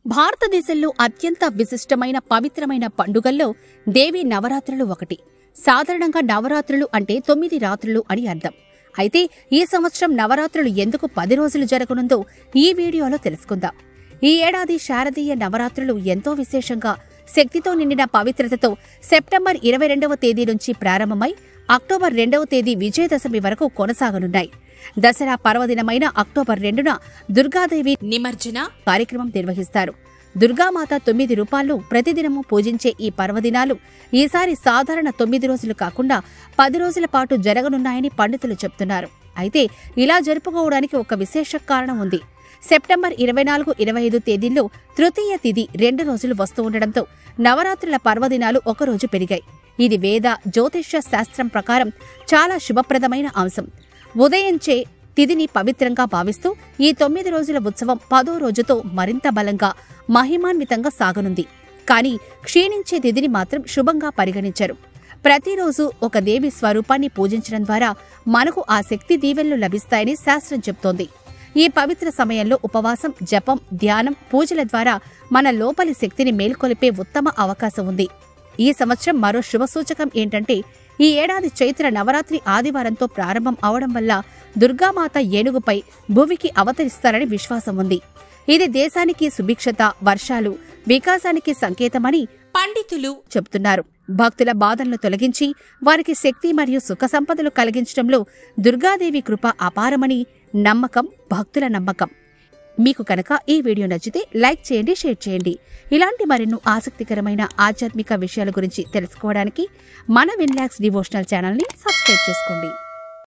భారతదేశంలో అత్యంత విశిష్టమైన పవిత్రమైన పండుగల్లో దేవి నవరాత్రులు ఒకటి. సాధారణంగా నవరాత్రులు అంటే 9 రాత్రులు అని అర్థం. అయితే ఈ సంవత్సరం నవరాత్రులు ఎందుకు 10 రోజులు జరగనుందో ఈ వీడియోలో తెలుసుకుందాం. ఈ ఏడాది శారదీయ నవరాత్రులు ఎంతో విశేషంగా శక్తితో నిండిన పవిత్రతతో సెప్టెంబర్ 22వ తేదీ నుంచి ప్రారంభమై అక్టోబర్ 2వ తేదీ విజయదశమి వరకు కొనసాగనున్నాయి. దసరా పర్వదినమైన అక్టోబర్ 2న దుర్గాదేవి నిమజ్జన కార్యక్రమం నిర్వహిస్తారు. దుర్గామాత 9 రూపాల్లో ప్రతిదినము పూజించే ఈ పర్వదినాలు ఈసారి సాధారణ 9 రోజులు కాకుండా 10 రోజుల పాటు జరగనున్నాయని పండితులు చెప్తున్నారు. అయితే ఇలా జరుపుకోవడానికి ఒక విశేష కారణం ఉంది. సెప్టెంబర్ 24, 25 తేదీల్లో తృతీయ తిథి 2 రోజులు వస్తూ ఉండడంతో నవరాత్రుల పర్వదినాలు ఒక రోజు పెరిగాయి. ఇది వేద జ్యోతిష్య శాస్త్రం ప్రకారం చాలా శుభప్రదమైన అంశం. ఉదయించే తిథిని పవిత్రంగా భావిస్తూ ఈ 9 రోజుల ఉత్సవం 10వ రోజుతో మరింత బలంగా మహిమాన్వితంగా సాగనుంది. కానీ క్షీణించే తిథిని మాత్రం శుభంగా పరిగణించరు. ప్రతిరోజు ఒక దేవి స్వరూపాన్ని పూజించడం ద్వారా మనకు ఆ శక్తి దీవెనలు లభిస్తాయని శాస్త్రం చెప్తోంది. ఈ పవిత్ర సమయంలో ఉపవాసం, జపం, ధ్యానం, పూజల ద్వారా మన లోపలి శక్తిని మేల్కొలిపే ఉత్తమ అవకాశం ఉంది. ఈ సంవత్సరం మరో శుభసూచకం ఏంటంటే ఈ ఏడాది చైత్ర నవరాత్రి ఆదివారంతో ప్రారంభం అవడం వల్ల దుర్గామాత ఏనుగుపై భూమికి అవతరిస్తారని విశ్వాసం ఉంది. ఇది దేశానికి సుభిక్షత, వర్షాలు, వికాసానికి సంకేతమని పండితులు చెబుతున్నారు. భక్తుల బాధలను తొలగించి వారికి శక్తి మరియు సుఖ సంపదలు కలిగించడంలో దుర్గాదేవి కృప అపారమని నమ్మకం భక్తుల నమ్మకం. మీకు కనుక ఈ వీడియో నచ్చితే లైక్ చేయండి, షేర్ చేయండి. ఇలాంటి మరెన్నో ఆసక్తికరమైన ఆధ్యాత్మిక విషయాల గురించి తెలుసుకోవడానికి మన విన్లాక్స్ డివోషనల్ ఛానల్ని సబ్స్క్రైబ్ చేసుకోండి.